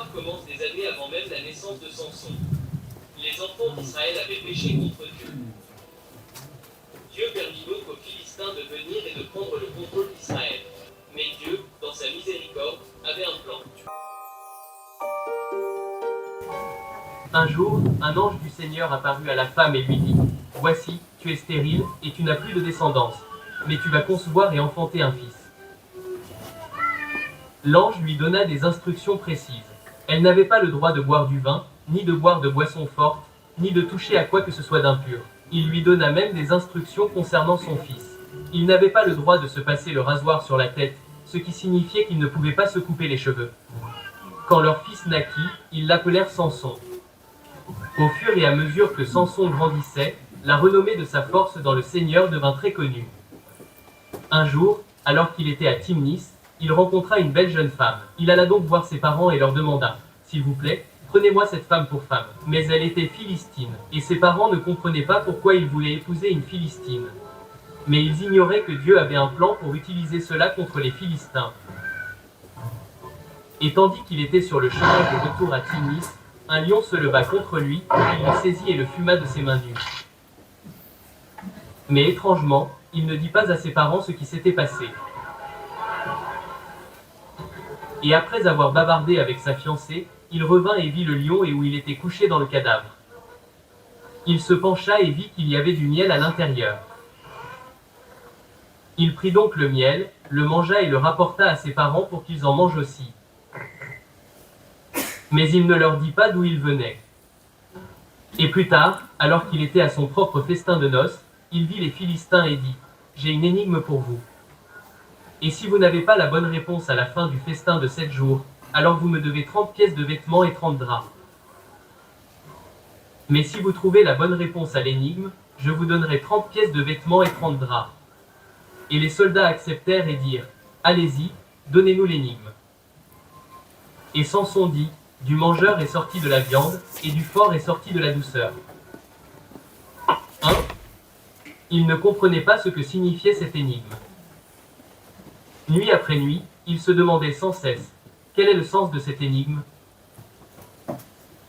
l'histoire commence des années avant même la naissance de Samson. Les enfants d'Israël avaient péché contre Dieu. Dieu permit donc aux Philistins de venir et de prendre le contrôle d'Israël. Mais Dieu, dans sa miséricorde, avait un plan. Un jour, un ange du Seigneur apparut à la femme et lui dit : « Voici, tu es stérile et tu n'as plus de descendance, mais tu vas concevoir et enfanter un fils. » L'ange lui donna des instructions précises. Elle n'avait pas le droit de boire du vin, ni de boire de boissons fortes, ni de toucher à quoi que ce soit d'impur. Il lui donna même des instructions concernant son fils. Il n'avait pas le droit de se passer le rasoir sur la tête, ce qui signifiait qu'il ne pouvait pas se couper les cheveux. Quand leur fils naquit, ils l'appelèrent Samson. Au fur et à mesure que Samson grandissait, la renommée de sa force dans le Seigneur devint très connue. Un jour, alors qu'il était à Timnis, il rencontra une belle jeune femme. Il alla donc voir ses parents et leur demanda : « S'il vous plaît, prenez-moi cette femme pour femme. » Mais elle était philistine, et ses parents ne comprenaient pas pourquoi il voulait épouser une philistine. Mais ils ignoraient que Dieu avait un plan pour utiliser cela contre les Philistins. Et tandis qu'il était sur le chemin de retour à Timnis, un lion se leva contre lui, il le saisit et le fuma de ses mains nues. Mais étrangement, il ne dit pas à ses parents ce qui s'était passé. Et après avoir bavardé avec sa fiancée, il revint et vit le lion et où il était couché dans le cadavre. Il se pencha et vit qu'il y avait du miel à l'intérieur. Il prit donc le miel, le mangea et le rapporta à ses parents pour qu'ils en mangent aussi. Mais il ne leur dit pas d'où il venait. Et plus tard, alors qu'il était à son propre festin de noces, il vit les Philistins et dit : « J'ai une énigme pour vous. Et si vous n'avez pas la bonne réponse à la fin du festin de 7 jours, alors vous me devez 30 pièces de vêtements et 30 draps. Mais si vous trouvez la bonne réponse à l'énigme, je vous donnerai 30 pièces de vêtements et 30 draps. » Et les soldats acceptèrent et dirent : « Allez-y, donnez-nous l'énigme. » Et Samson dit : « Du mangeur est sorti de la viande, et du fort est sorti de la douceur. » Il ne comprenait pas ce que signifiait cette énigme. Nuit après nuit, il se demandait sans cesse : quel est le sens de cette énigme ?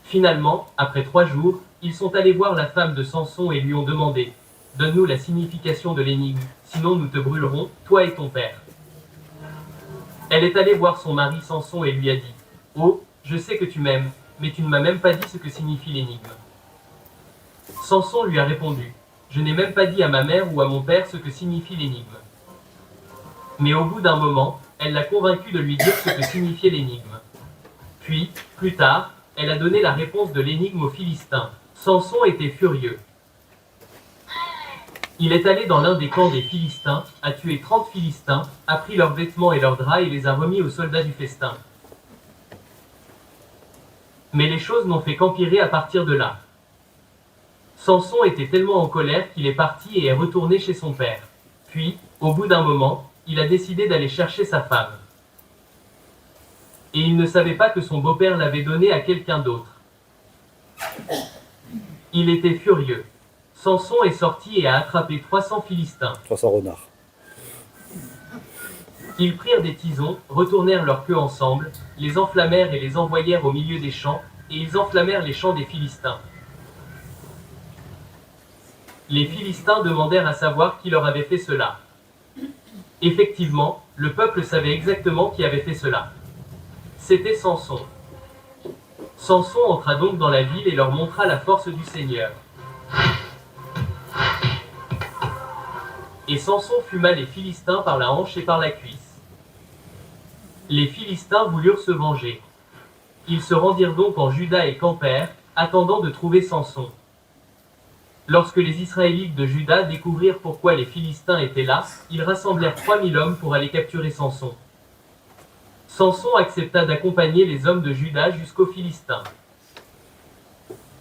Finalement, après 3 jours, ils sont allés voir la femme de Samson et lui ont demandé : « Donne-nous la signification de l'énigme, sinon nous te brûlerons, toi et ton père. » Elle est allée voir son mari Samson et lui a dit : « Oh, je sais que tu m'aimes, mais tu ne m'as même pas dit ce que signifie l'énigme. » Samson lui a répondu : « Je n'ai même pas dit à ma mère ou à mon père ce que signifie l'énigme. » Mais au bout d'un moment, elle l'a convaincu de lui dire ce que signifiait l'énigme. Puis, plus tard, elle a donné la réponse de l'énigme aux Philistins. Samson était furieux. Il est allé dans l'un des camps des Philistins, a tué 30 Philistins, a pris leurs vêtements et leurs draps et les a remis aux soldats du festin. Mais les choses n'ont fait qu'empirer à partir de là. Samson était tellement en colère qu'il est parti et est retourné chez son père. Puis, au bout d'un moment, il a décidé d'aller chercher sa femme. Et il ne savait pas que son beau-père l'avait donnée à quelqu'un d'autre. Il était furieux. Samson est sorti et a attrapé 300 Philistins. 300 renards. Ils prirent des tisons, retournèrent leur queue ensemble, les enflammèrent et les envoyèrent au milieu des champs, et ils enflammèrent les champs des Philistins. Les Philistins demandèrent à savoir qui leur avait fait cela. Effectivement, le peuple savait exactement qui avait fait cela. C'était Samson. Samson entra donc dans la ville et leur montra la force du Seigneur. Et Samson fuma les Philistins par la hanche et par la cuisse. Les Philistins voulurent se venger. Ils se rendirent donc en Juda et campèrent, attendant de trouver Samson. Lorsque les Israélites de Juda découvrirent pourquoi les Philistins étaient là, ils rassemblèrent 3000 hommes pour aller capturer Samson. Samson accepta d'accompagner les hommes de Juda jusqu'aux Philistins.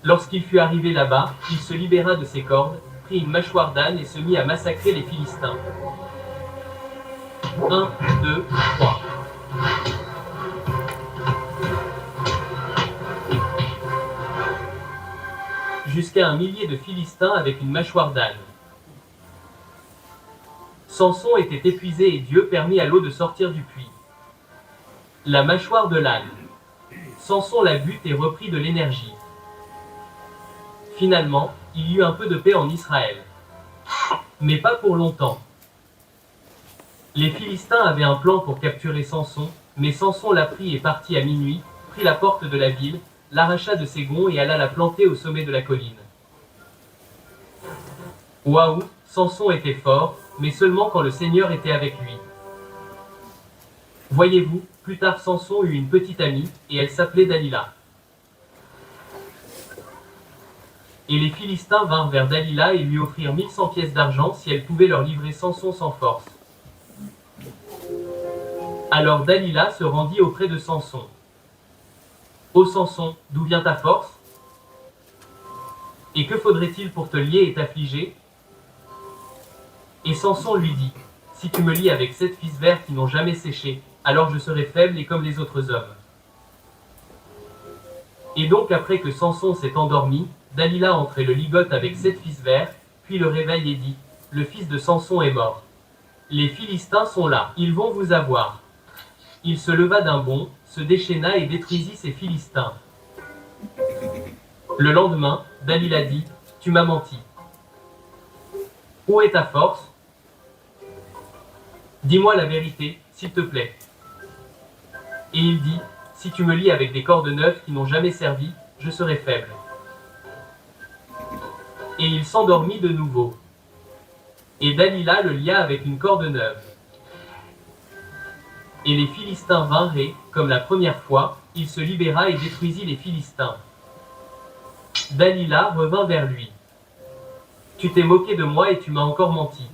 Lorsqu'il fut arrivé là-bas, il se libéra de ses cordes, prit une mâchoire d'âne et se mit à massacrer les Philistins. 1, 2, 3. Jusqu'à 1 millier de Philistins avec une mâchoire d'âne. Samson était épuisé et Dieu permit à l'eau de sortir du puits. La mâchoire de l'âne. Samson la but et reprit de l'énergie. Finalement, il y eut un peu de paix en Israël. Mais pas pour longtemps. Les Philistins avaient un plan pour capturer Samson, mais Samson l'apprit et partit à minuit, prit la porte de la ville, l'arracha de ses gonds et alla la planter au sommet de la colline. Waouh, Samson était fort, mais seulement quand le Seigneur était avec lui. Voyez-vous, plus tard Samson eut une petite amie, et elle s'appelait Dalila. Et les Philistins vinrent vers Dalila et lui offrirent 1100 pièces d'argent si elle pouvait leur livrer Samson sans force. Alors Dalila se rendit auprès de Samson. Ô Samson, d'où vient ta force? Et que faudrait-il pour te lier et t'affliger? Et Samson lui dit, si tu me lis avec 7 fils verts qui n'ont jamais séché, alors je serai faible et comme les autres hommes. Et donc après que Samson s'est endormi, Dalila entrait le ligote avec 7 fils verts, puis le réveille et dit, le fils de Samson est mort. Les Philistins sont là, ils vont vous avoir. Il se leva d'un bond, se déchaîna et détruisit ces Philistins. Le lendemain, Dalila dit, tu m'as menti. Où est ta force? Dis-moi la vérité, s'il te plaît. Et il dit, si tu me lis avec des cordes neuves qui n'ont jamais servi, je serai faible. Et il s'endormit de nouveau. Et Dalila le lia avec une corde neuve. Et les Philistins vinrent et, comme la première fois, il se libéra et détruisit les Philistins. Dalila revint vers lui. Tu t'es moqué de moi et tu m'as encore menti.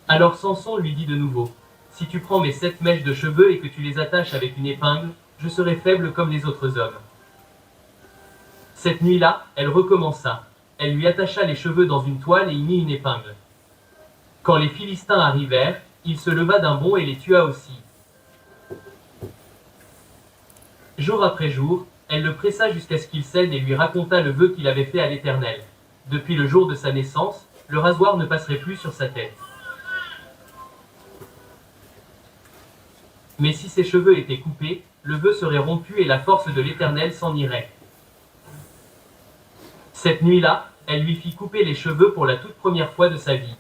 Alors Samson lui dit de nouveau, si tu prends mes 7 mèches de cheveux et que tu les attaches avec une épingle, je serai faible comme les autres hommes. Cette nuit-là, elle recommença. Elle lui attacha les cheveux dans une toile et y mit une épingle. Quand les Philistins arrivèrent, il se leva d'un bond et les tua aussi. Jour après jour, elle le pressa jusqu'à ce qu'il cède et lui raconta le vœu qu'il avait fait à l'Éternel. Depuis le jour de sa naissance, le rasoir ne passerait plus sur sa tête. Mais si ses cheveux étaient coupés, le vœu serait rompu et la force de l'Éternel s'en irait. Cette nuit-là, elle lui fit couper les cheveux pour la toute première fois de sa vie.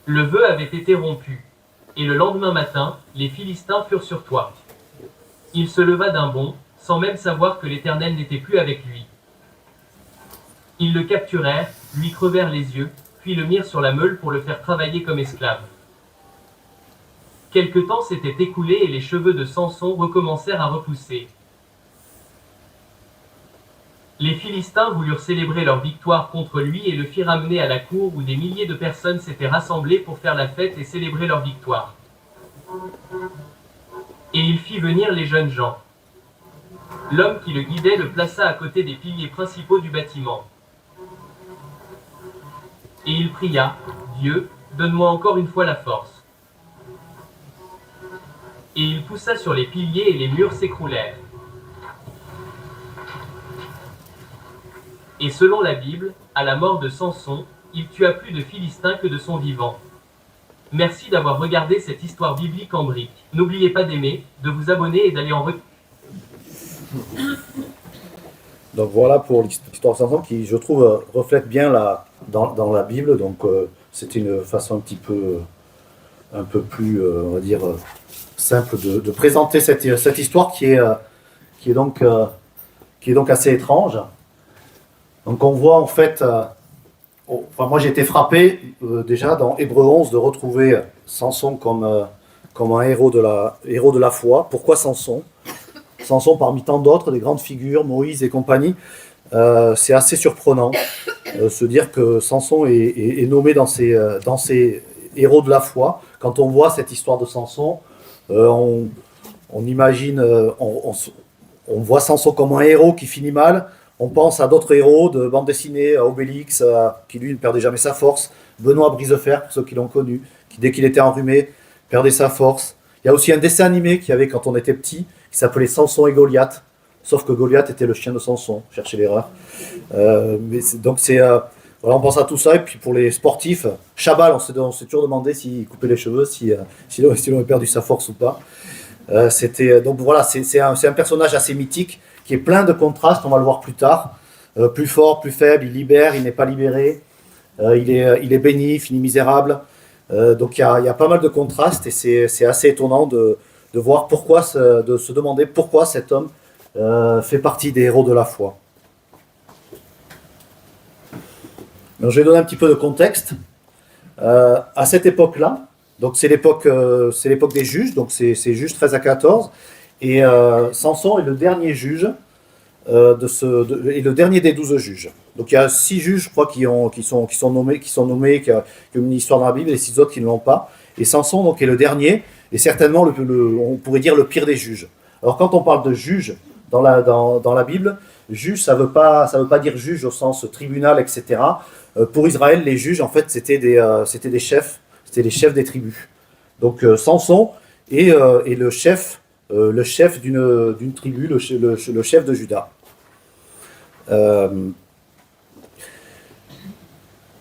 Le vœu avait été rompu. Et le lendemain matin, les Philistins furent sur toi. Il se leva d'un bond, sans même savoir que l'Éternel n'était plus avec lui. Ils le capturèrent, lui crevèrent les yeux, puis le mirent sur la meule pour le faire travailler comme esclave. Quelque temps s'était écoulé et les cheveux de Samson recommencèrent à repousser. Les Philistins voulurent célébrer leur victoire contre lui et le firent amener à la cour où des milliers de personnes s'étaient rassemblées pour faire la fête et célébrer leur victoire. Et il fit venir les jeunes gens. L'homme qui le guidait le plaça à côté des piliers principaux du bâtiment. Et il pria, Dieu, donne-moi encore une fois la force. Et il poussa sur les piliers et les murs s'écroulèrent. Et selon la Bible, à la mort de Samson, il tua plus de Philistins que de son vivant. Merci d'avoir regardé cette histoire biblique en briques. N'oubliez pas d'aimer, de vous abonner et d'aller en Donc voilà pour l'histoire de Samson qui, je trouve, reflète bien dans la Bible. Donc c'était une façon un peu plus, on va dire, simple de présenter cette histoire qui est donc assez étrange. Donc on voit en fait, moi j'ai été frappé déjà dans Hébreux 11 de retrouver Samson comme un héros de la foi. Pourquoi Samson? Samson parmi tant d'autres, des grandes figures, Moïse et compagnie. C'est assez surprenant se dire que Samson est nommé dans ces héros de la foi. Quand on voit cette histoire de Samson, on imagine, on voit Samson comme un héros qui finit mal. On pense à d'autres héros de bande dessinée, à Obélix, qui lui ne perdait jamais sa force. Benoît Brisefer, pour ceux qui l'ont connu, qui dès qu'il était enrhumé, perdait sa force. Il y a aussi un dessin animé qu'il y avait quand on était petit, qui s'appelait Samson et Goliath, sauf que Goliath était le chien de Samson, cherchez l'erreur. Voilà, on pense à tout ça, et puis pour les sportifs, Chabal, on s'est toujours demandé s'il coupait les cheveux, s'il avait perdu sa force ou pas. Donc voilà, c'est un personnage assez mythique qui est plein de contrastes, on va le voir plus tard. Plus fort, plus faible, il libère, il n'est pas libéré, il est béni, il finit misérable. Donc il y a pas mal de contrastes et c'est assez étonnant de voir pourquoi, de se demander pourquoi cet homme fait partie des héros de la foi. Donc, je vais donner un petit peu de contexte. À cette époque-là, donc c'est l'époque des juges, donc c'est juges 13 à 14, et Samson est le dernier juge et le dernier des 12 juges. Donc il y a 6 juges, je crois, qui sont nommés, qui ont une histoire dans la Bible, et 6 autres qui ne l'ont pas. Et Samson donc est le dernier, et certainement on pourrait dire le pire des juges. Alors quand on parle de juge dans la Bible, juge ça veut pas dire juge au sens tribunal, etc. Pour Israël, les juges en fait c'était des chefs, c'était les chefs des tribus. Donc Samson est le chef d'une tribu, le chef de Juda.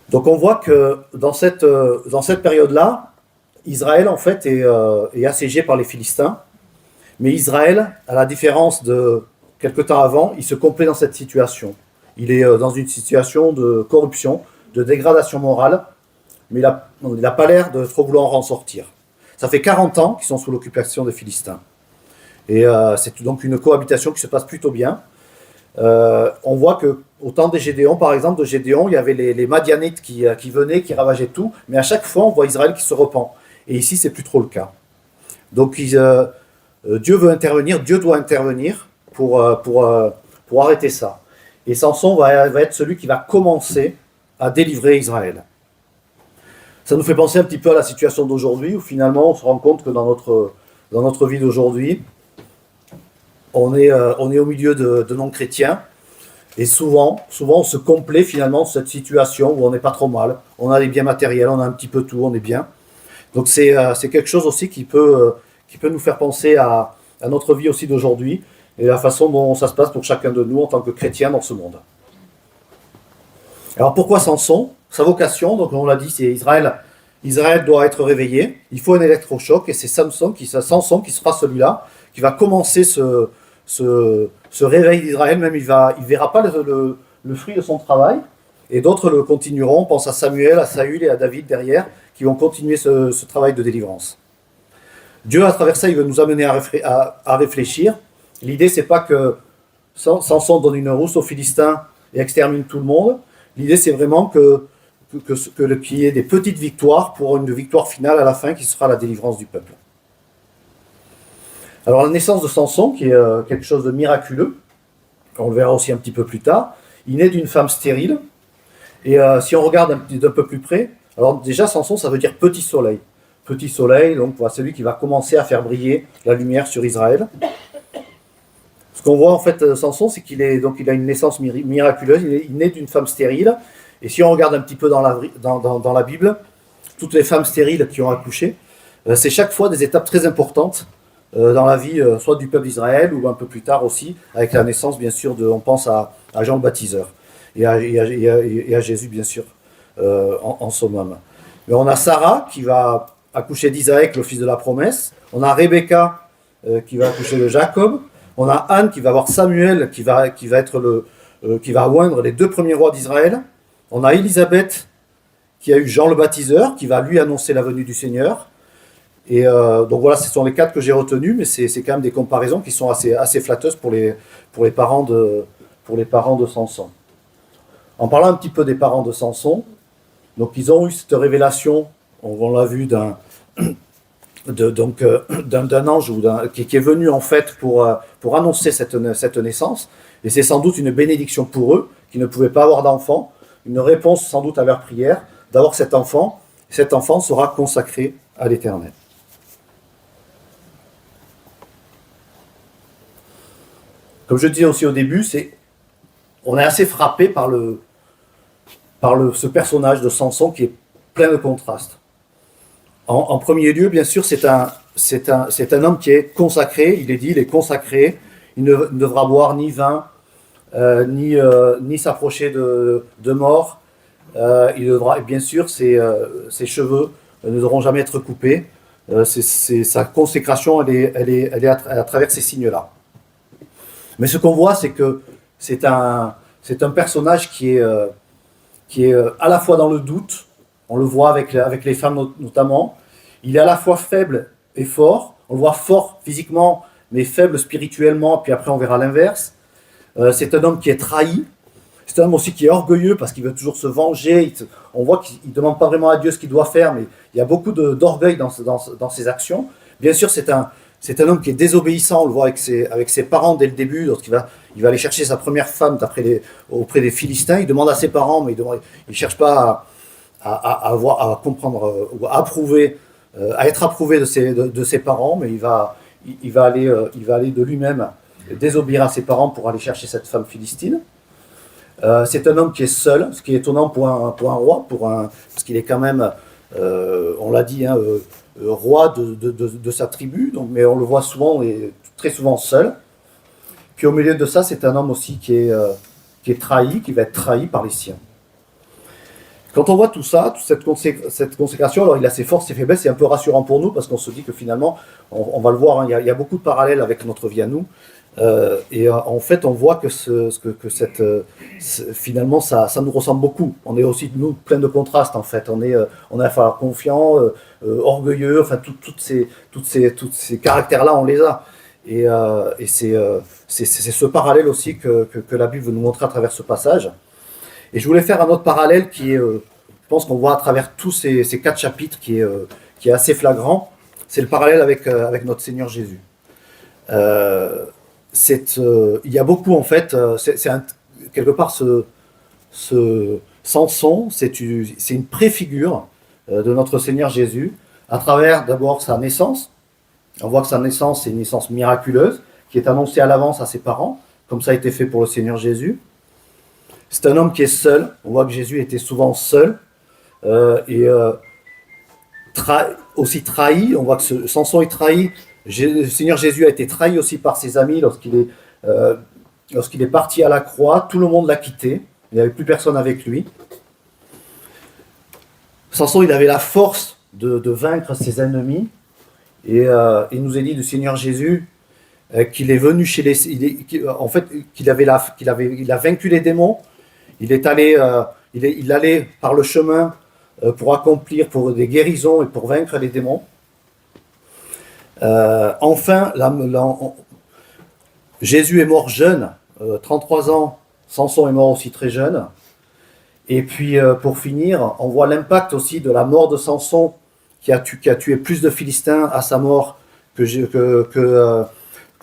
Donc on voit que dans cette période-là, Israël en fait est assiégé par les Philistins, mais Israël, à la différence de quelque temps avant, il se complaît dans cette situation. Il est dans une situation de corruption, de dégradation morale, mais il n'a pas l'air de trop vouloir en sortir. Ça fait 40 ans qu'ils sont sous l'occupation des Philistins. Et c'est donc une cohabitation qui se passe plutôt bien. On voit qu'au temps des Gédéon, par exemple, il y avait les Madianites qui venaient, qui ravageaient tout, mais à chaque fois, on voit Israël qui se repent. Et ici, c'est plus trop le cas. Donc, Dieu veut intervenir, Dieu doit intervenir pour arrêter ça. Et Samson va être celui qui va commencer à délivrer Israël. Ça nous fait penser un petit peu à la situation d'aujourd'hui, où finalement, on se rend compte que dans notre vie d'aujourd'hui, on est au milieu de non-chrétiens, et souvent on se complaît finalement de cette situation où on n'est pas trop mal, on a des biens matériels, on a un petit peu tout, on est bien. Donc c'est quelque chose aussi qui peut nous faire penser à notre vie aussi d'aujourd'hui, et la façon dont ça se passe pour chacun de nous en tant que chrétiens dans ce monde. Alors pourquoi Samson ? Sa vocation, donc on l'a dit, c'est Israël doit être réveillé, il faut un électrochoc, et c'est Samson qui sera celui-là, qui va commencer ce réveil d'Israël. Même il verra pas le fruit de son travail, et d'autres le continueront. On pense à Samuel, à Saül et à David derrière, qui vont continuer ce travail de délivrance. Dieu, à travers ça, il veut nous amener à réfléchir. L'idée, c'est pas que Samson donne une rousse aux Philistins et extermine tout le monde. L'idée, c'est vraiment qu'il y ait des petites victoires pour une victoire finale à la fin qui sera la délivrance du peuple. Alors la naissance de Samson, qui est quelque chose de miraculeux, on le verra aussi un petit peu plus tard, il naît d'une femme stérile, et si on regarde d'un peu plus près, alors déjà Samson ça veut dire petit soleil. Petit soleil, donc voilà, celui qui va commencer à faire briller la lumière sur Israël. Ce qu'on voit en fait Samson, c'est qu'il a une naissance miraculeuse, il naît d'une femme stérile, et si on regarde un petit peu dans la Bible, toutes les femmes stériles qui ont accouché, c'est chaque fois des étapes très importantes dans la vie, soit du peuple d'Israël, ou un peu plus tard aussi, avec la naissance, bien sûr, on pense à Jean le Baptiseur, et à Jésus, bien sûr, en summum. Mais on a Sarah, qui va accoucher d'Isaac, le fils de la promesse. On a Rebecca, qui va accoucher de Jacob. On a Anne, qui va avoir Samuel, qui va oindre les 2 premiers rois d'Israël. On a Élisabeth, qui a eu Jean le Baptiseur, qui va lui annoncer la venue du Seigneur. Et donc voilà, ce sont les 4 que j'ai retenus, mais c'est quand même des comparaisons qui sont assez flatteuses pour les parents de Samson. En parlant un petit peu des parents de Samson, donc ils ont eu cette révélation, on l'a vu d'un ange qui est venu en fait pour annoncer cette naissance, et c'est sans doute une bénédiction pour eux qui ne pouvaient pas avoir d'enfant, une réponse sans doute à leur prière d'avoir cet enfant sera consacré à l'Éternel. Comme je disais aussi au début, on est assez frappé par ce personnage de Samson qui est plein de contrastes. En premier lieu, bien sûr, c'est un homme qui est consacré, il est consacré, il ne devra boire ni vin, ni s'approcher de mort. Il devra, bien sûr, ses cheveux ne devront jamais être coupés. Sa consécration, elle est à travers ces signes-là. Mais ce qu'on voit, c'est que c'est un personnage qui est à la fois dans le doute, on le voit avec les femmes notamment, il est à la fois faible et fort, on le voit fort physiquement, mais faible spirituellement, puis après on verra l'inverse. C'est un homme qui est trahi, c'est un homme aussi qui est orgueilleux parce qu'il veut toujours se venger, on voit qu'il ne demande pas vraiment à Dieu ce qu'il doit faire, mais il y a beaucoup d'orgueil dans ses actions. Bien sûr, c'est un homme qui est désobéissant, on le voit avec ses parents dès le début, lorsqu'il va aller chercher sa première femme auprès des Philistins, il demande à ses parents, mais il ne cherche pas à comprendre ou à approuver, à être approuvé de ses parents, mais il va aller de lui-même désobéir à ses parents pour aller chercher cette femme philistine. C'est un homme qui est seul, ce qui est étonnant pour un roi, parce qu'il est quand même, on l'a dit, roi de sa tribu, mais on le voit souvent et très souvent seul. Puis au milieu de ça, c'est un homme aussi qui est trahi, qui va être trahi par les siens. Quand on voit tout ça, toute cette consécration, alors il a ses forces, ses faiblesses, c'est un peu rassurant pour nous parce qu'on se dit que finalement, on va le voir, hein, il y a beaucoup de parallèles avec notre vie à nous. En fait, on voit que finalement, ça nous ressemble beaucoup. On est aussi, nous, plein de contrastes, en fait. On est à la fois confiant, orgueilleux, enfin, tous ces caractères-là, on les a. Et c'est ce parallèle aussi que la Bible veut nous montrer à travers ce passage. Et je voulais faire un autre parallèle qui est, je pense qu'on voit à travers tous ces 4 chapitres, qui est assez flagrant. C'est le parallèle avec notre Seigneur Jésus. Il y a beaucoup, en fait, quelque part, ce Samson, c'est une préfigure de notre Seigneur Jésus, à travers d'abord sa naissance. On voit que sa naissance, c'est une naissance miraculeuse, qui est annoncée à l'avance à ses parents, comme ça a été fait pour le Seigneur Jésus. C'est un homme qui est seul, on voit que Jésus était souvent seul, aussi trahi, on voit que Samson est trahi. Le Seigneur Jésus a été trahi aussi par ses amis lorsqu'il est parti à la croix. Tout le monde l'a quitté. Il n'y avait plus personne avec lui. Samson, il avait la force de vaincre ses ennemis. Et il nous est dit du Seigneur Jésus qu'il est venu chez en fait, qu'il a vaincu les démons. Il allait par le chemin pour accomplir des guérisons et pour vaincre les démons. Enfin, Jésus est mort jeune, 33 ans, Samson est mort aussi très jeune. Et puis, pour finir, on voit l'impact aussi de la mort de Samson, qui a tué plus de Philistins à sa mort que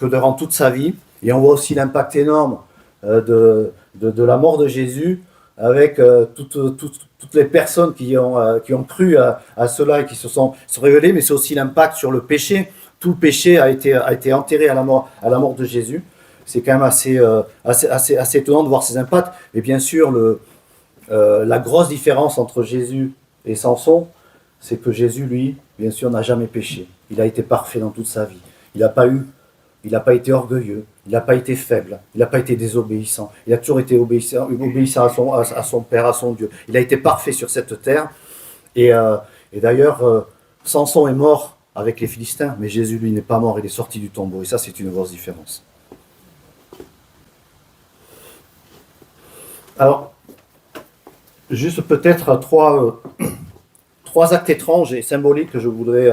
durant toute sa vie. Et on voit aussi l'impact énorme de la mort de Jésus, avec toutes les personnes qui ont cru à cela et qui se sont révélées, mais c'est aussi l'impact sur le péché. Tout le péché a été enterré à la mort de Jésus. C'est quand même assez étonnant de voir ces impacts. Et bien sûr, la grosse différence entre Jésus et Samson, c'est que Jésus, lui, bien sûr, n'a jamais péché. Il a été parfait dans toute sa vie. Il n'a pas été orgueilleux, il n'a pas été faible, il n'a pas été désobéissant. Il a toujours été obéissant à son Père, à son Dieu. Il a été parfait sur cette terre. Et d'ailleurs, Samson est mort avec les Philistins, mais Jésus, lui, n'est pas mort, il est sorti du tombeau. Et ça, c'est une grosse différence. Alors, juste peut-être trois actes étranges et symboliques que je voudrais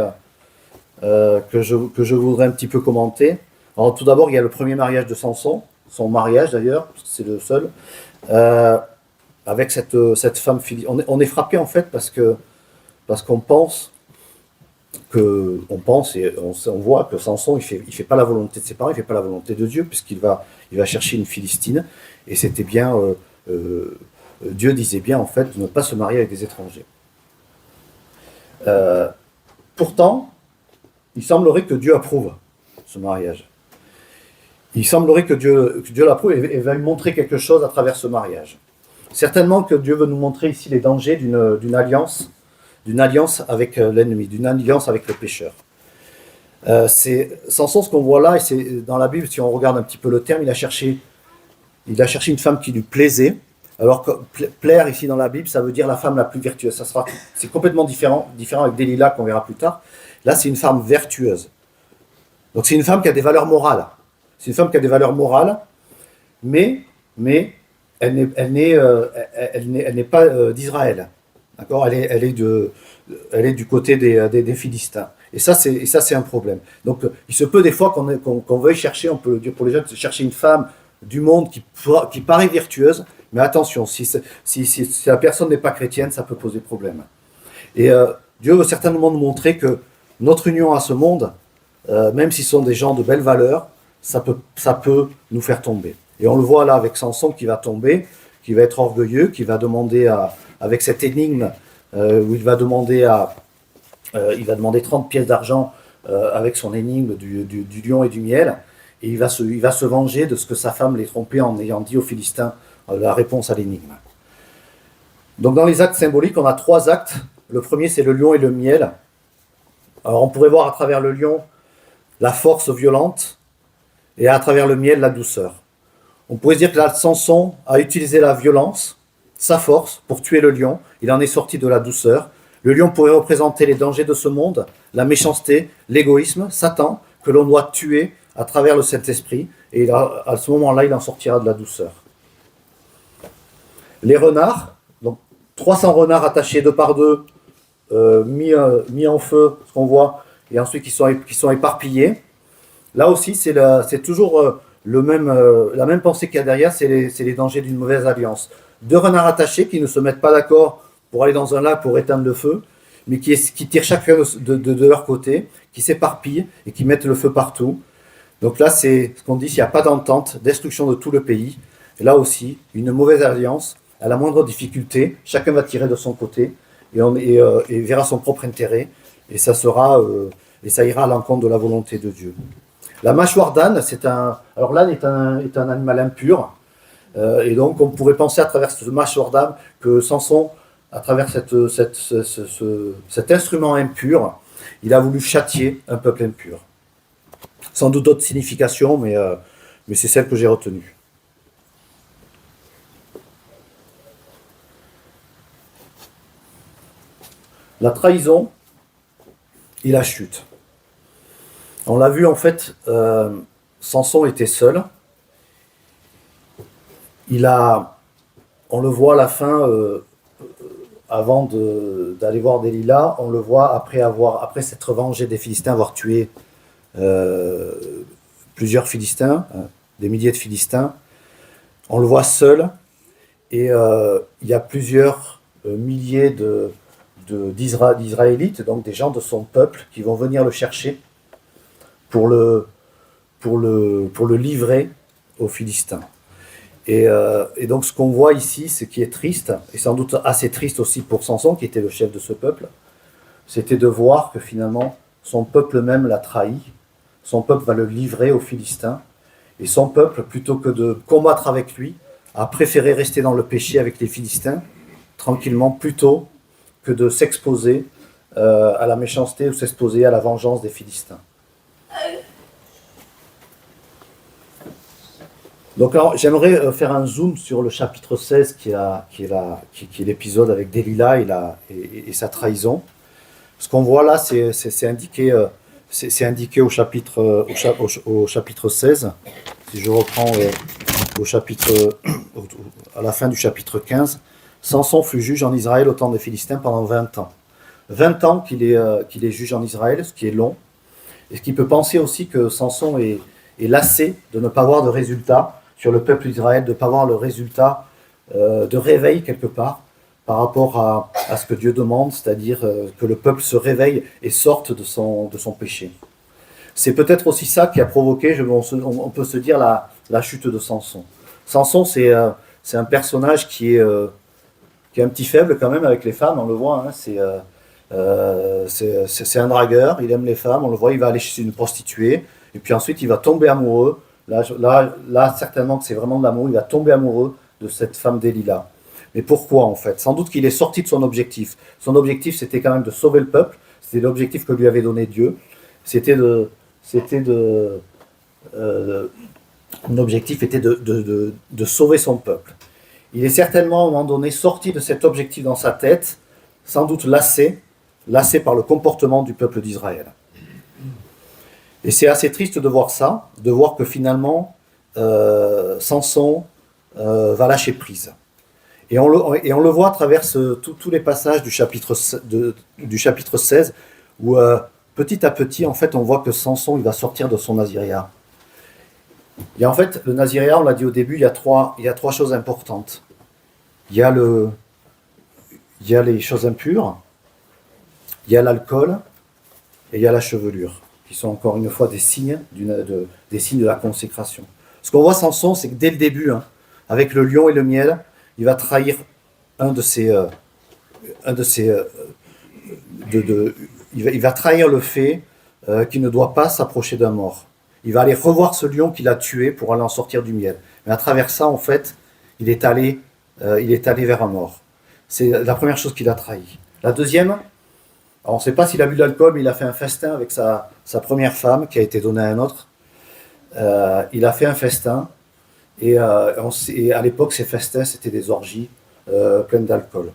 un petit peu commenter. Alors, tout d'abord, il y a le premier mariage de Samson, son mariage d'ailleurs, parce que c'est le seul, avec cette femme philistine. On est frappé en fait parce qu'on pense et on voit que Samson il fait pas la volonté de ses parents, il fait pas la volonté de Dieu, puisqu'il va chercher une Philistine, et c'était bien Dieu disait bien en fait de ne pas se marier avec des étrangers. Pourtant, il semblerait que Dieu approuve ce mariage. Il semblerait que Dieu l'approuve et va lui montrer quelque chose à travers ce mariage. Certainement que Dieu veut nous montrer ici les dangers d'une alliance avec l'ennemi, d'une alliance avec le pécheur. C'est Samson, ce qu'on voit là, et c'est dans la Bible, si on regarde un petit peu le terme, il a cherché une femme qui lui plaisait. Alors que plaire ici dans la Bible, ça veut dire la femme la plus vertueuse. C'est complètement différent avec Delilah qu'on verra plus tard. Là, c'est une femme vertueuse. Donc, c'est une femme qui a des valeurs morales. C'est une femme qui a des valeurs morales, mais elle n'est pas d'Israël. D'accord, elle est du côté des Philistins. Et ça, c'est un problème. Donc, il se peut des fois qu'on veuille chercher, on peut le dire pour les jeunes, chercher une femme du monde qui paraît vertueuse, mais attention, si la personne n'est pas chrétienne, ça peut poser problème. Et Dieu veut certainement nous montrer que notre union à ce monde, même si ce sont des gens de belles valeurs, ça peut nous faire tomber. Et on le voit là avec Samson qui va tomber, qui va être orgueilleux, qui va demander avec cette énigme où il va demander 30 pièces d'argent avec son énigme du lion et du miel, et il va se venger de ce que sa femme l'ait trompé en ayant dit aux Philistins la réponse à l'énigme. Donc dans les actes symboliques, on a 3 actes. Le premier, c'est le lion et le miel. Alors on pourrait voir à travers le lion la force violente et à travers le miel la douceur. On pourrait dire que là, Samson a utilisé la violence, sa force, pour tuer le lion. Il en est sorti de la douceur. Le lion pourrait représenter les dangers de ce monde, la méchanceté, l'égoïsme, Satan, que l'on doit tuer à travers le Saint-Esprit. Et à ce moment-là, il en sortira de la douceur. Les renards, donc 300 renards attachés 2 par 2, mis en feu, ce qu'on voit, et ensuite qui sont éparpillés. Là aussi, c'est toujours la même pensée qu'il y a derrière, c'est les dangers d'une mauvaise alliance. 2 renards attachés qui ne se mettent pas d'accord pour aller dans un lac pour éteindre le feu, mais qui tirent chacun de leur côté, qui s'éparpillent et qui mettent le feu partout. Donc là, c'est ce qu'on dit, s'il n'y a pas d'entente, destruction de tout le pays. Et là aussi, une mauvaise alliance, à la moindre difficulté, chacun va tirer de son côté et verra son propre intérêt, et ça ira à l'encontre de la volonté de Dieu. La mâchoire d'âne, alors l'âne est un animal impur, et donc on pourrait penser à travers cette mâchoire d'âne que Samson, à travers cet instrument impur, il a voulu châtier un peuple impur. Sans doute d'autres significations, mais c'est celle que j'ai retenue. La trahison et la chute. On l'a vu en fait, Samson était seul. On le voit à la fin, avant d'aller voir Delilah, on le voit après s'être vengé des Philistins, avoir tué plusieurs Philistins, des milliers de Philistins. On le voit seul, et il y a plusieurs milliers d'Israélites, donc des gens de son peuple, qui vont venir le chercher pour le livrer aux Philistins. Et donc ce qu'on voit ici, ce qui est triste, et sans doute assez triste aussi pour Samson, qui était le chef de ce peuple, c'était de voir que finalement son peuple même l'a trahi, son peuple va le livrer aux Philistins, et son peuple, plutôt que de combattre avec lui, a préféré rester dans le péché avec les Philistins, tranquillement, plutôt que de s'exposer à la méchanceté ou s'exposer à la vengeance des Philistins. Donc alors, j'aimerais faire un zoom sur le chapitre 16 qui est l'épisode avec Delilah et sa trahison. Ce qu'on voit là, c'est indiqué au chapitre 16. Si je reprends à la fin du chapitre 15, Samson fut juge en Israël au temps des Philistins pendant 20 ans. 20 ans qu'il est juge en Israël, ce qui est long. Et ce qui peut penser aussi que Samson est lassé de ne pas avoir de résultat sur le peuple d'Israël, de ne pas avoir le résultat de réveil quelque part par rapport à ce que Dieu demande, c'est-à-dire que le peuple se réveille et sorte de son péché. C'est peut-être aussi ça qui a provoqué, on peut se dire, la chute de Samson. Samson, c'est un personnage qui est un petit faible quand même avec les femmes, on le voit, hein, c'est un dragueur, il aime les femmes, on le voit, il va aller chez une prostituée, et puis ensuite il va tomber amoureux. Là, certainement que c'est vraiment de l'amour, il va tomber amoureux de cette femme Delilah. Mais pourquoi en fait? Sans doute qu'il est sorti de son objectif. Son objectif, c'était quand même de sauver le peuple, c'était l'objectif que lui avait donné Dieu, mon objectif était de sauver son peuple. Il est certainement à un moment donné sorti de cet objectif dans sa tête, sans doute lassé lassé par le comportement du peuple d'Israël. Et c'est assez triste de voir ça, de voir que finalement, Samson va lâcher prise. Et on le voit à travers tous les passages du chapitre 16, où petit à petit, en fait, on voit que Samson, il va sortir de son naziréat. Et en fait, le naziréat, on l'a dit au début, il y a trois choses importantes. Il y a les choses impures, il y a l'alcool, et il y a la chevelure, qui sont encore une fois des signes de la consécration. Ce qu'on voit Samson, c'est que dès le début, avec le lion et le miel, il va trahir il va trahir le fait qu'il ne doit pas s'approcher d'un mort. Il va aller revoir ce lion qu'il a tué pour aller en sortir du miel. Mais à travers ça, en fait, il est allé vers un mort. C'est la première chose qu'il a trahi. La deuxième, alors on ne sait pas s'il a bu de l'alcool, mais il a fait un festin avec sa première femme qui a été donnée à un autre. Il a fait un festin et à l'époque, ces festins, c'était des orgies pleines d'alcool.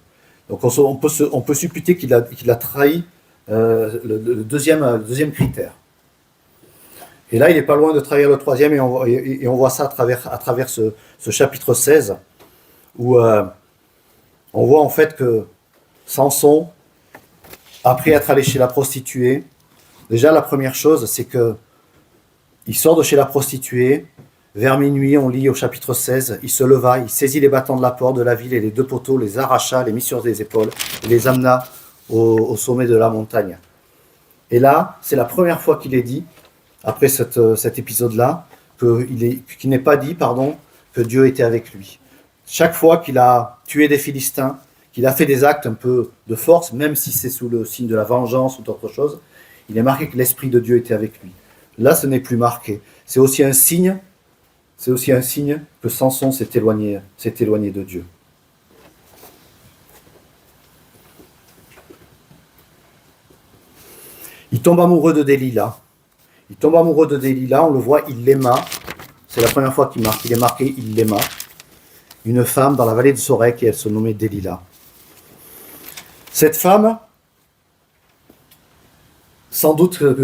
Donc on peut supputer qu'il a trahi le deuxième critère. Et là, il n'est pas loin de trahir le troisième, et on voit ça à travers ce chapitre 16, où on voit en fait que Samson, après être allé chez la prostituée, déjà la première chose, c'est que il sort de chez la prostituée, vers minuit, on lit au chapitre 16, il se leva, il saisit les battants de la porte de la ville et les 2 poteaux, les arracha, les mit sur des épaules, et les amena au sommet de la montagne. Et là, c'est la première fois qu'il est dit, après cet épisode-là, qu'il n'est pas dit, que Dieu était avec lui. Chaque fois qu'il a tué des Philistins, qu'il a fait des actes un peu de force, même si c'est sous le signe de la vengeance ou d'autre chose, il est marqué que l'Esprit de Dieu était avec lui. Là, ce n'est plus marqué. C'est aussi un signe que Samson s'est éloigné de Dieu. Il tombe amoureux de Délila. On le voit, il l'aima. C'est la première fois il est marqué, il l'aima. Une femme dans la vallée de Sorek, et elle se nommait Délila. Cette femme, sans doute que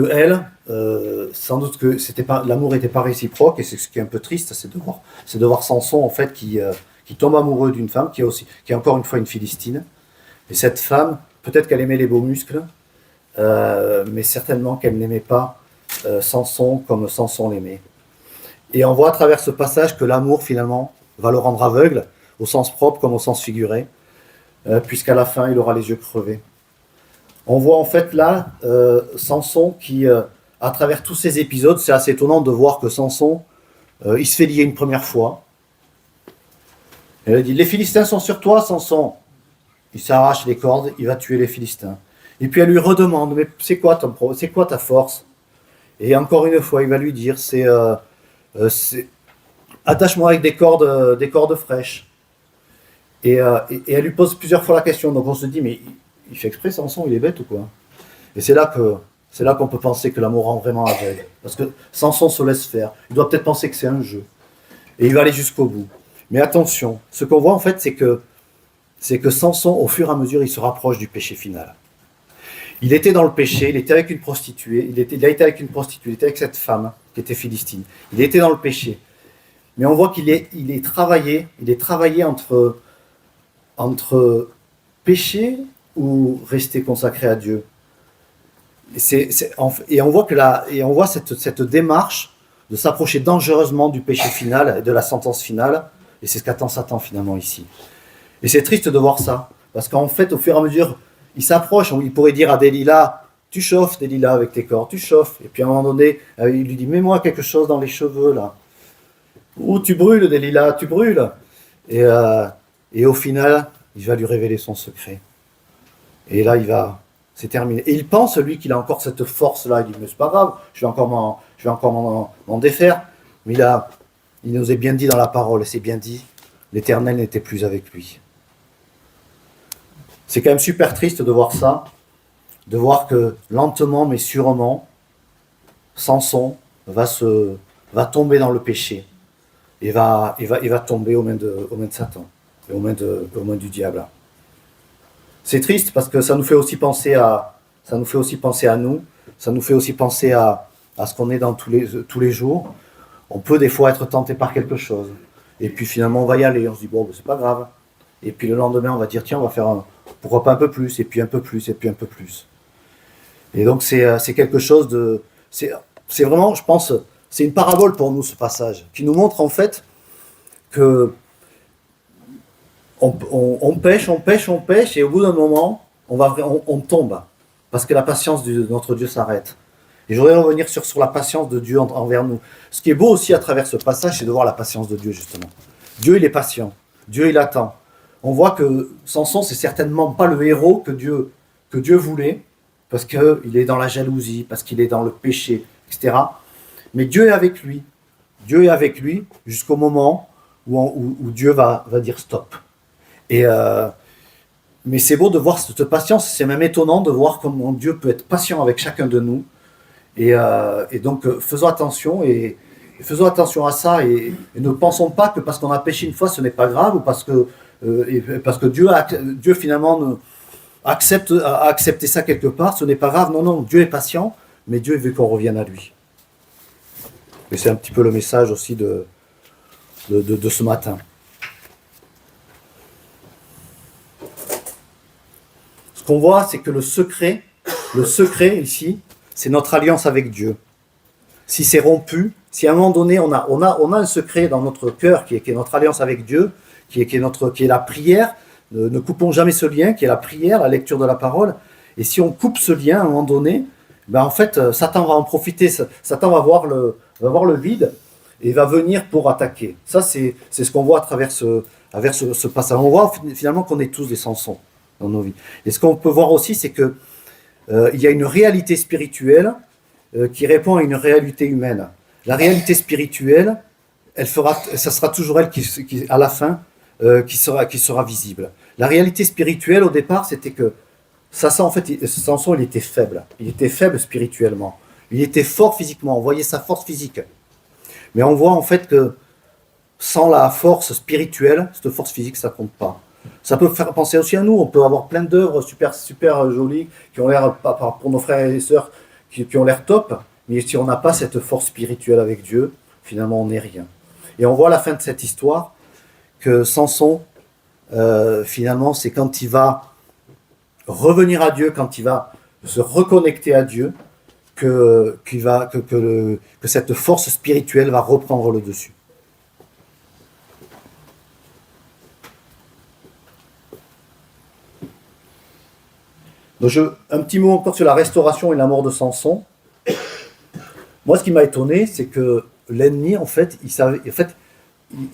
l'amour n'était pas réciproque, et c'est ce qui est un peu triste, c'est de voir Samson en fait qui tombe amoureux d'une femme qui est encore une fois une Philistine. Et cette femme, peut-être qu'elle aimait les beaux muscles, mais certainement qu'elle n'aimait pas Samson comme Samson l'aimait. Et on voit à travers ce passage que l'amour finalement va le rendre aveugle, au sens propre comme au sens figuré, puisqu'à la fin il aura les yeux crevés. On voit en fait là Samson qui, à travers tous ces épisodes, c'est assez étonnant de voir que Samson, il se fait lier une première fois. Elle dit, les Philistins sont sur toi, Samson. Il s'arrache les cordes, il va tuer les Philistins. Et puis elle lui redemande, mais c'est quoi ta force? Et encore une fois, il va lui dire, c'est attache-moi avec des cordes fraîches. Et elle lui pose plusieurs fois la question. Donc on se dit, mais il fait exprès, Samson, il est bête ou quoi? Et c'est là qu'on peut penser que l'amour rend vraiment aveugle. Parce que Samson se laisse faire. Il doit peut-être penser que c'est un jeu. Et il va aller jusqu'au bout. Mais attention, ce qu'on voit en fait, c'est que Samson, au fur et à mesure, il se rapproche du péché final. Il était dans le péché, il était avec une prostituée, il était avec cette femme qui était philistine. Il était dans le péché. Mais on voit qu'il est travaillé entre péché ou rester consacré à Dieu. Et on voit cette démarche de s'approcher dangereusement du péché final et de la sentence finale, et c'est ce qu'attend Satan finalement ici. Et c'est triste de voir ça, parce qu'en fait, au fur et à mesure, il s'approche. Il pourrait dire à Délila, tu chauffes Délila avec tes corps, tu chauffes. Et puis à un moment donné, il lui dit, mets-moi quelque chose dans les cheveux là. Ou tu brûles Délila, tu brûles. Et au final, il va lui révéler son secret. Et là, c'est terminé. Et il pense, lui, qu'il a encore cette force-là. Il dit, mais c'est pas grave, je vais encore m'en défaire. Mais il nous est bien dit dans la parole, et c'est bien dit, l'Éternel n'était plus avec lui. C'est quand même super triste de voir ça, de voir que lentement mais sûrement, Samson va tomber dans le péché et va tomber aux mains de Satan et aux mains du diable. C'est triste parce que ça nous fait aussi penser à ça nous fait aussi penser à nous, ça nous fait aussi penser à ce qu'on est dans tous les jours. On peut des fois être tenté par quelque chose. Et puis finalement, on va y aller. On se dit, bon, ben, c'est pas grave. Et puis le lendemain, on va dire, tiens, on va faire pourquoi pas un peu plus, et puis un peu plus, et puis un peu plus. Et donc, c'est quelque chose de... C'est vraiment, je pense, c'est une parabole pour nous, ce passage, qui nous montre en fait que on pêche, et au bout d'un moment, on tombe. Parce que la patience de notre Dieu s'arrête. Et je voudrais revenir sur la patience de Dieu envers nous. Ce qui est beau aussi à travers ce passage, c'est de voir la patience de Dieu, justement. Dieu, il est patient. Dieu, il attend. On voit que Samson, c'est certainement pas le héros que Dieu voulait, parce qu'il est dans la jalousie, parce qu'il est dans le péché, etc. Mais Dieu est avec lui. Dieu est avec lui jusqu'au moment où Dieu va dire stop. Mais c'est beau de voir cette patience, c'est même étonnant de voir comment Dieu peut être patient avec chacun de nous. Et donc faisons attention à ça et ne pensons pas que parce qu'on a péché une fois ce n'est pas grave ou parce que Dieu finalement a accepté ça quelque part, ce n'est pas grave. Non, Dieu est patient, mais Dieu veut qu'on revienne à lui. Et c'est un petit peu le message aussi de ce matin. Ce qu'on voit, c'est que le secret ici, c'est notre alliance avec Dieu. Si c'est rompu, si à un moment donné, on a un secret dans notre cœur qui est notre alliance avec Dieu, qui est la prière, ne coupons jamais ce lien, qui est la prière, la lecture de la parole. Et si on coupe ce lien à un moment donné, ben en fait, Satan va en profiter, Satan va voir le vide et va venir pour attaquer. Ça, c'est ce qu'on voit à travers ce passage. On voit finalement qu'on est tous des Samsons dans nos vies. Et ce qu'on peut voir aussi, c'est que il y a une réalité spirituelle qui répond à une réalité humaine. La réalité spirituelle, ça sera toujours elle qui à la fin, qui sera visible. La réalité spirituelle, au départ, c'était que Samson, il était faible. Il était faible spirituellement. Il était fort physiquement. On voyait sa force physique. Mais on voit en fait que sans la force spirituelle, cette force physique, ça compte pas. Ça peut faire penser aussi à nous. On peut avoir plein d'œuvres super jolies qui ont l'air, pour nos frères et sœurs, qui ont l'air top. Mais si on n'a pas cette force spirituelle avec Dieu, finalement, on n'est rien. Et on voit à la fin de cette histoire que Samson, finalement, c'est quand il va revenir à Dieu, quand il va se reconnecter à Dieu, que cette force spirituelle va reprendre le dessus. Donc un petit mot encore sur la restauration et la mort de Samson. Moi, ce qui m'a étonné, c'est que l'ennemi, en fait, il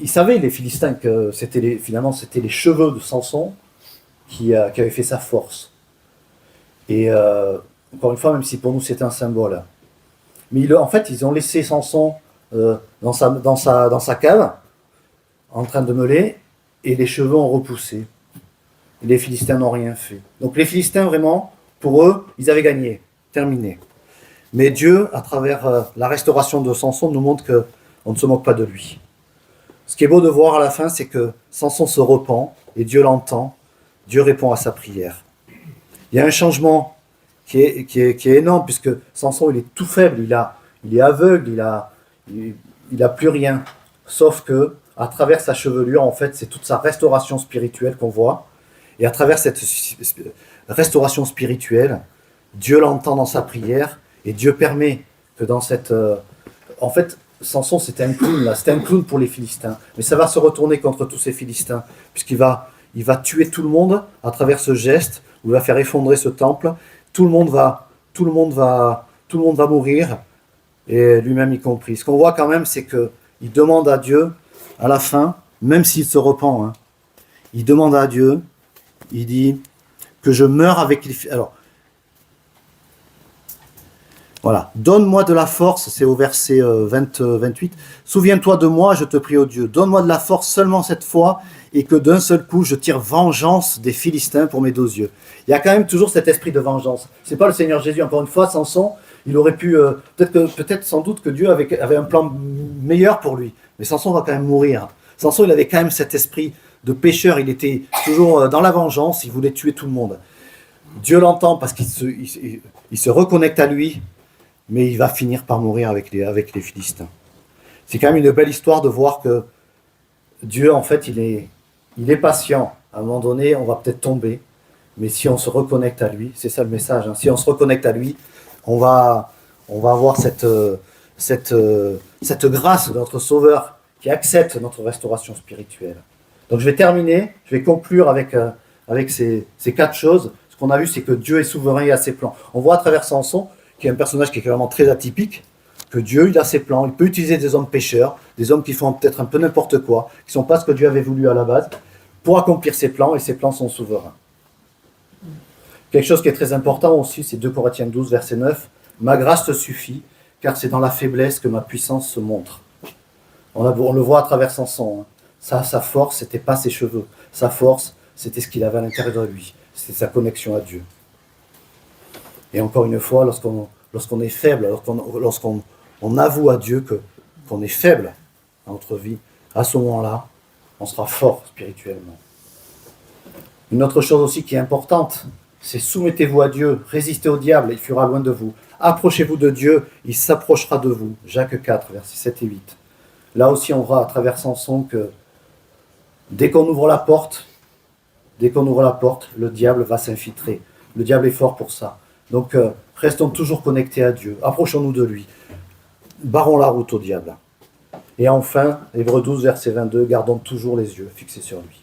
savait les Philistins que c'était les cheveux de Samson qui avaient fait sa force. Et encore une fois, même si pour nous c'était un symbole. Mais en fait, ils ont laissé Samson dans sa cave, en train de meuler, et les cheveux ont repoussé. Et les Philistins n'ont rien fait. Donc les Philistins, vraiment, pour eux, ils avaient gagné, terminé. Mais Dieu, à travers la restauration de Samson, nous montre qu'on ne se moque pas de lui. Ce qui est beau de voir à la fin, c'est que Samson se repent, et Dieu l'entend, Dieu répond à sa prière. Il y a un changement qui est énorme, puisque Samson, il est tout faible, il est aveugle, il a plus rien. Sauf que, à travers sa chevelure, en fait, c'est toute sa restauration spirituelle qu'on voit. Et à travers cette restauration spirituelle, Dieu l'entend dans sa prière, et Dieu permet que dans cette... en fait, Samson, c'était un clown, là. C'était un clown pour les Philistins. Mais ça va se retourner contre tous ces Philistins, puisqu'il va tuer tout le monde à travers ce geste, où il va faire effondrer ce temple. Tout le monde va mourir, et lui-même y compris. Ce qu'on voit quand même, c'est qu'il demande à Dieu, à la fin, même s'il se repent, il demande à Dieu, il dit que je meure avec les... Alors, voilà. Donne-moi de la force, c'est au verset 28. Souviens-toi de moi, je te prie, ô Dieu. Donne-moi de la force seulement cette fois, et que d'un seul coup, je tire vengeance des Philistins pour mes 2 yeux. Il y a quand même toujours cet esprit de vengeance. C'est pas le Seigneur Jésus, encore une fois, Samson, il aurait pu, peut-être sans doute que Dieu avait un plan meilleur pour lui. Mais Samson va quand même mourir. Samson, il avait quand même cet esprit de pécheur, il était toujours dans la vengeance, il voulait tuer tout le monde. Dieu l'entend parce qu'il se reconnecte à lui, mais il va finir par mourir avec les Philistins. C'est quand même une belle histoire de voir que Dieu, en fait, il est patient. À un moment donné, on va peut-être tomber, mais si on se reconnecte à lui, c'est ça le message, hein, si on se reconnecte à lui, on va avoir cette grâce de notre Sauveur qui accepte notre restauration spirituelle. Donc je vais terminer, je vais conclure avec ces 4 choses. Ce qu'on a vu, c'est que Dieu est souverain et a ses plans. On voit à travers Samson, qui est un personnage qui est vraiment très atypique, que Dieu, il a ses plans, il peut utiliser des hommes pécheurs, des hommes qui font peut-être un peu n'importe quoi, qui ne sont pas ce que Dieu avait voulu à la base, pour accomplir ses plans, et ses plans sont souverains. Quelque chose qui est très important aussi, c'est 2 Corinthiens 12, verset 9, « Ma grâce te suffit, car c'est dans la faiblesse que ma puissance se montre. » On le voit à travers Samson. Sa force, ce n'était pas ses cheveux. Sa force, c'était ce qu'il avait à l'intérieur de lui. C'était sa connexion à Dieu. Et encore une fois, lorsqu'on est faible, lorsqu'on avoue à Dieu qu'on est faible dans notre vie, à ce moment-là, on sera fort spirituellement. Une autre chose aussi qui est importante, c'est soumettez-vous à Dieu, résistez au diable, il fuira loin de vous. Approchez-vous de Dieu, il s'approchera de vous. Jacques 4, versets 7 et 8. Là aussi, on voit à travers Samson que dès qu'on ouvre la porte, le diable va s'infiltrer. Le diable est fort pour ça. Donc, restons toujours connectés à Dieu. Approchons-nous de lui. Barrons la route au diable. Et enfin, Hébreux 12, verset 22, gardons toujours les yeux fixés sur lui.